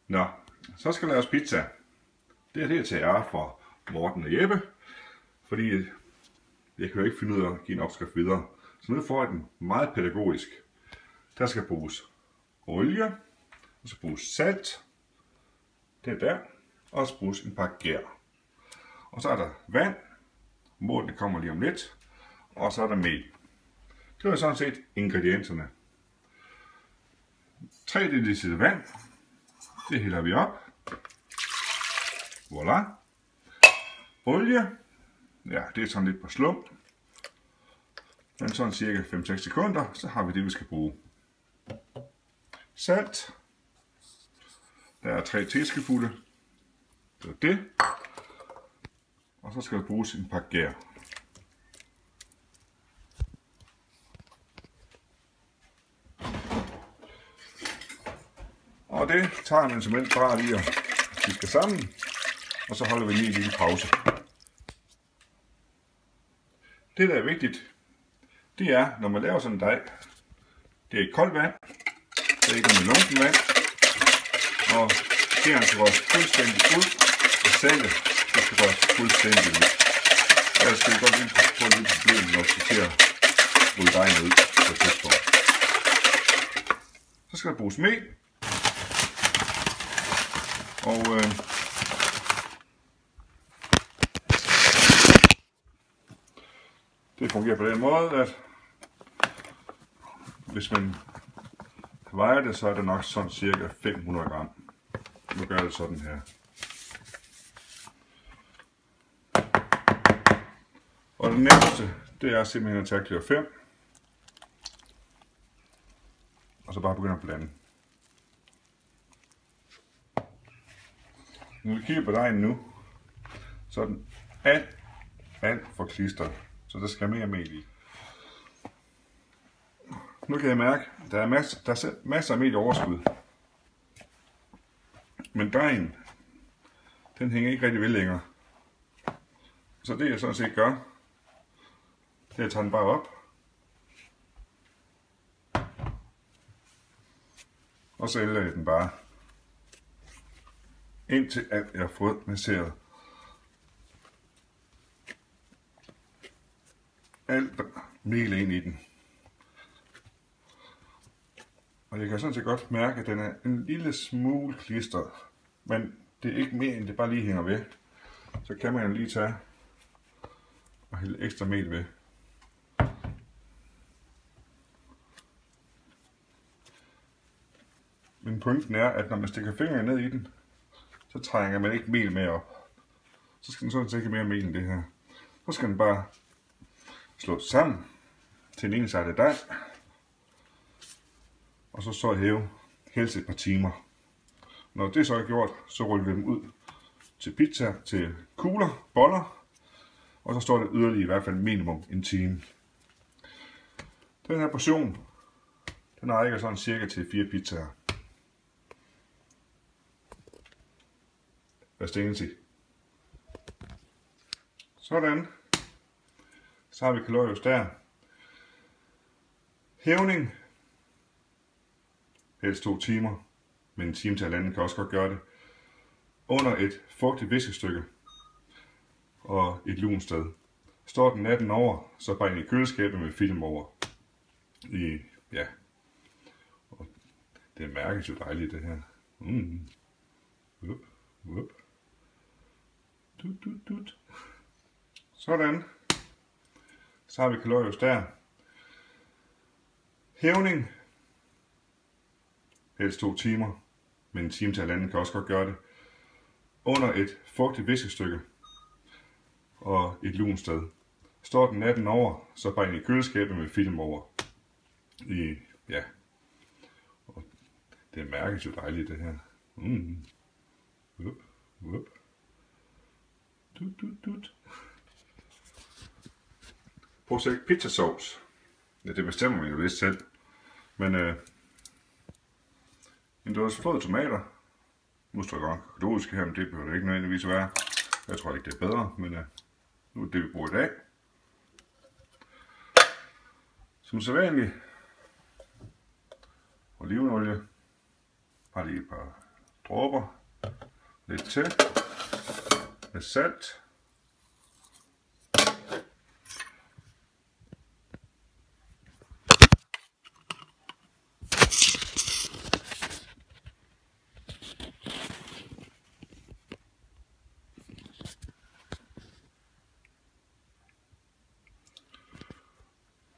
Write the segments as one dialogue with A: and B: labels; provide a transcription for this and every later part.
A: Nå, så skal der laves pizza. Det er til ære for Morten og Jeppe, fordi jeg kan jo ikke finde ud af at give en opskrift videre. Så nu får jeg den meget pædagogisk. Der skal bruges olie, og så bruges salt, det er der, og så bruges en pakke gær. Og så er der vand, målene kommer lige om lidt, og så er der mel. Det var sådan set ingredienserne. 3 dl vand, det hælder vi op. Voilà. Olie, ja, det er sådan lidt på slump. Men sådan cirka 5-6 sekunder, så har vi det, vi skal bruge. Salt. Der er 3 teskefulde. Det er det. Og så skal der bruges en pakke gær. Og det tager man simpelthen bare lige og visker sammen. Og så holder vi lige en lille pause. Det der er vigtigt, det er, når man laver sådan en dej, det er i koldt vand, det er ikke med lunken vand, og gæren skal røres fuldstændig ud, og saltet skal røres fuldstændig ud. Ellers skal vi godt lige få en lille problem, når vi skal rulle dejen ud på et tidspunkt. Så skal der bruges mel, og det fungerer på den måde, at hvis man vejer det, så er det nok sådan cirka 500 gram. Nu gør jeg det sådan her. Og det nemmeste, det er simpelthen at tage klør 5. Og så bare begynde at blande. Når vi kigger på dejen nu, så er den alt for klistret. Så der skal mere mel i. Nu kan jeg mærke, at der er masser af mel i overskud. Men dejen, den hænger ikke rigtig ved længere. Så det jeg sådan set gør, det er at tage den bare op. Og så hælder jeg den bare. Indtil at jeg har fået masseret alt mel ind i den. Og jeg kan sådan set godt mærke, at den er en lille smule klistret. Men det er ikke mere, end det bare lige hænger ved. Så kan man jo lige tage og hælde ekstra mel ved. Men pointen er, at når man stikker fingrene ned i den, så trænger man ikke mel med op. Så skal den sådan set ikke mere mel end det her. Så skal den bare slå sammen til en ensartet dej. Og så hæve helst et par timer. Når det så er gjort, så ruller vi dem ud til pizza, til kugler, boller. Og så står det yderligere i hvert fald minimum en time. Den her portion, den rækker sådan cirka til 4 pizzaer. Hvad stenen til? Sådan. Så har vi kalorius der. Hævning. Helst 2 timer. Men en time til halvanden kan også godt gøre det. Under et fugtigt viskestykke. Og et lunt sted. Står den natten over, så bare ind i køleskabet med film over. Ja. Og det mærkes jo dejligt det her. Up, up. Dut, dut, dut. Sådan. Så har vi kalorius der. Hævning. Helst 2 timer. Men en time til halvanden kan også godt gøre det. Under et fugtigt viskestykke. Og et lunt sted. Står den natten over, så bare ind i køleskabet med film over. Ja. Og det mærkes jo dejligt det her. Up, up. Dut, dut, dut. Prøv at se pizzasauce. Ja, det bestemmer man jo vist selv. Men en dåse flåede tomater. Nu står der økologiske her, men det behøver det ikke nødvendigvis være. Jeg tror ikke det er bedre, men nu er det vi bruger i dag. Som sædvanligt olivenolie. Bare lige et par dråber, lidt til, med salt.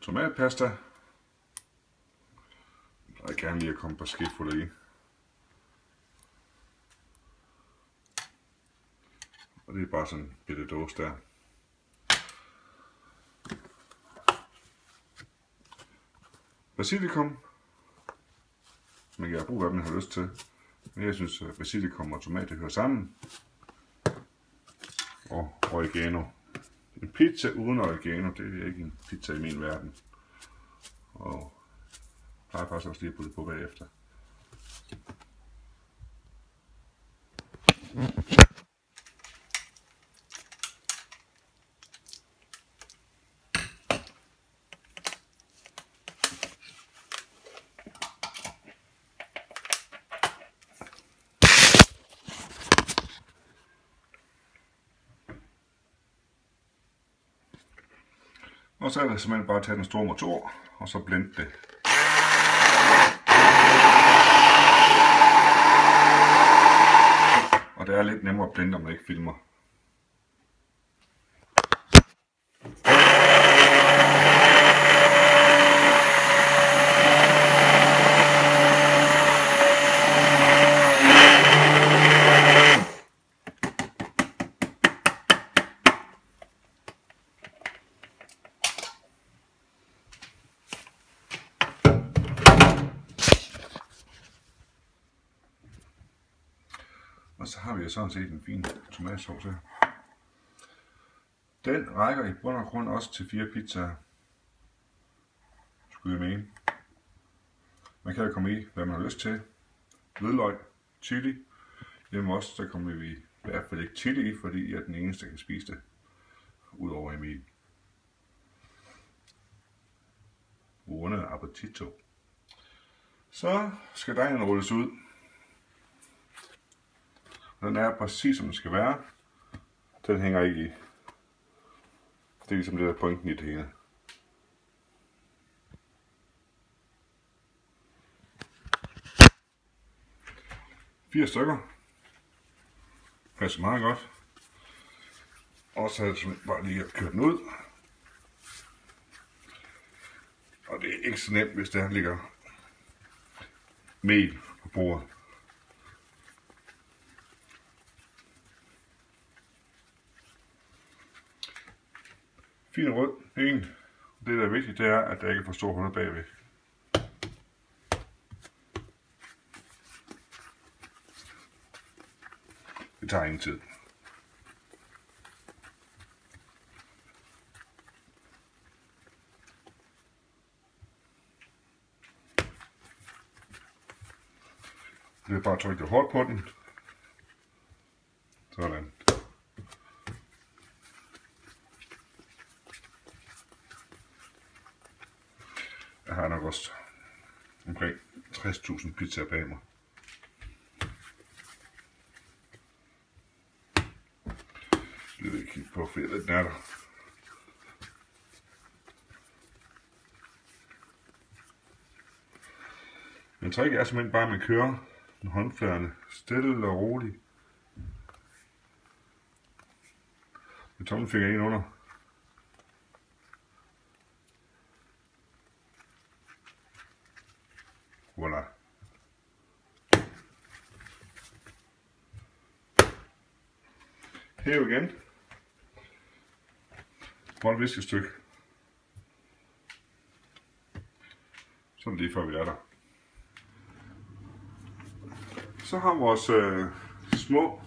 A: Tomatpasta. Jeg gerne lige at komme på skefulder i. Og det er bare sådan en bitte dåse der. Basilikum. Man kan bruge, hvad man har lyst til. Men jeg synes, at basilikum og tomat hører sammen. Og oregano. En pizza uden oregano, det er ikke en pizza i min verden. Og jeg plejer faktisk også lige at putte på bagefter. Og så er det simpelthen bare at tage den store motor, og så blende det. Og det er lidt nemmere at blende, når man ikke filmer. Og så har vi sådan set en fin tomatsauce her. Den rækker i bund og grund også til 4 pizzaer. Skulle jeg mene. Man kan jo komme i, hvad man har lyst til. Hvidløg, chili. Hjemme også, der kommer vi i hvert fald ikke chili i, fordi jeg er den eneste, der kan spise det. Udover Emil. Buon appetito. Så skal dejen rulles ud. Den er præcis som den skal være. Den hænger ikke i. Det er ligesom det der pointen i det hele. Fire stykker. Passer meget godt. Og så er det simpelthen bare lige at køre den ud. Og det er ikke så nemt, hvis der ligger mel på bordet. Fin rød, en. Det der er vigtigt, det er, at der ikke er for stor huller bagved. Det tager ingen tid. Det er bare at trykke lidt hårdt på den. Sådan. Jeg har nok også omkring 60.000 pizzaer bag mig. Det vil jeg kigge på, for den er der. Men tricket er simpelthen bare, at man kører med håndfladerne stille og roligt. Med tommelfinger ind under. Voilà. Hæv igen. Prøv et viskestykke. Så er det lige før vi er der. Så har vores små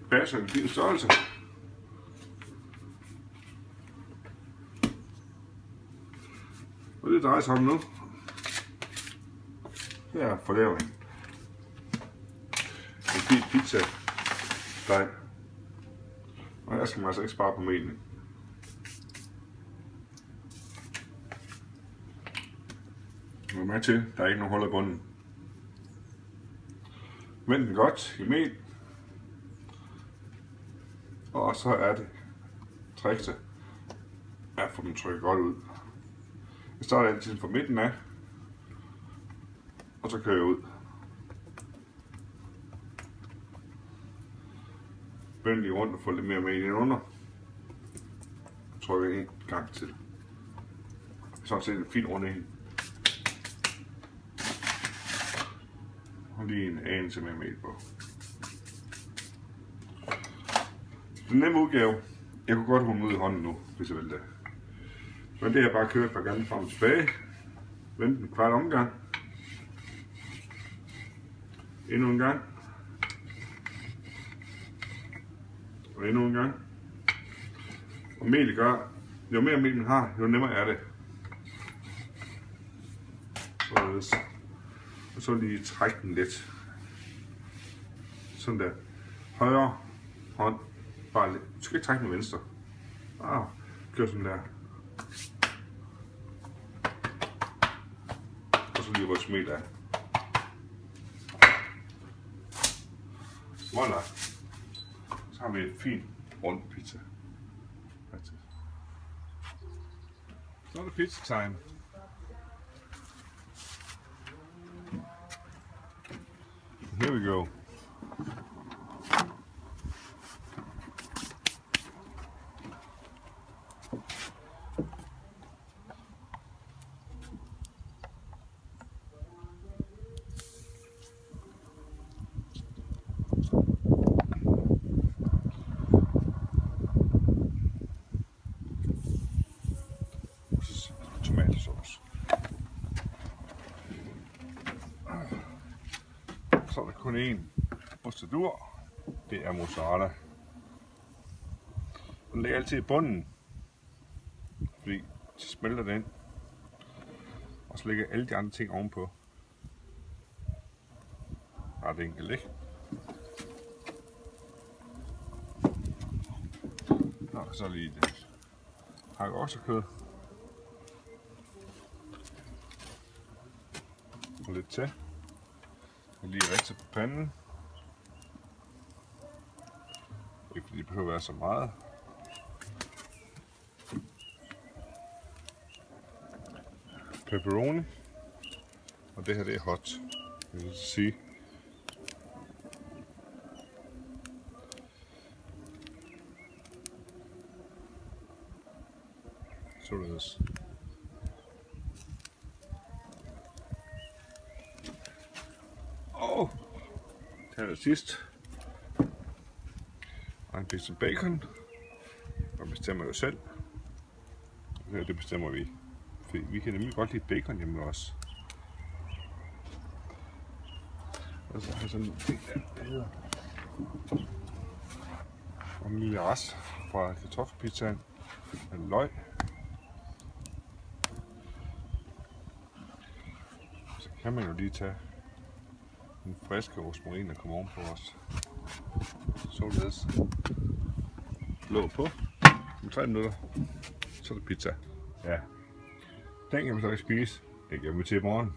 A: baser en fin størrelse. Og det drejer sig om nu. Her er forlavet en fin pizza dej. Og her skal man altså ikke spare på melen. Gå med til, der er ikke nogen huller i bunden. Vend den godt i mel. Og så er det trikset at få den trykket godt ud. Jeg starter altid fra midten af, og så kører jeg ud. Vend lige rundt og få lidt mere mel ind under. Trykker en gang til. Sådan set en fin rund en. Og lige en anelse med mel på. Den nemme udgave. Jeg kunne godt rulle ud i hånden nu, hvis jeg vil det. Men det er bare at køre et par gange frem og tilbage. Vend en kvart omgang. Endnu en gang. Og endnu en gang. Og mel gør, jo mere mel man har, jo nemmere er det. Og så lige trække den lidt. Sådan der. Højre hånd. Bare lidt. Du skal ikke trække den med venstre. Kør sådan der. Og så lige vores mel af. Voilà. Så har vi en fin rund pizza. Så er det pizza time. Here we go. Tomatsauce. Så er der kun én procedur. Det er mozzarella. Den ligger altid i bunden, fordi så smelter den, og så lægger alle de andre ting ovenpå. Ret enkelt, ikke? Nå, så lige det. Hakker også kød. Og lidt til. Og lige rigtig på panden. Ikke fordi det behøver at være så meget. Pepperoni. Og det her det er hot. Det vil sige. Således. Og til det sidst. Og en pizza bacon. Og bestemmer jo selv. Det bestemmer vi. Fordi vi kan nemlig godt lide bacon hjemme også. Og så har jeg sådan en ting der hedder. Og en lille rest fra kartoffelpizzaen. En løg. Så kan man jo lige tage en friske rosmarin, der kommer ovenpå os. Således. Låg på. Om 3 minutter. Så er det pizza. Ja. Den kan vi så ikke spise. Den kan vi til i morgen.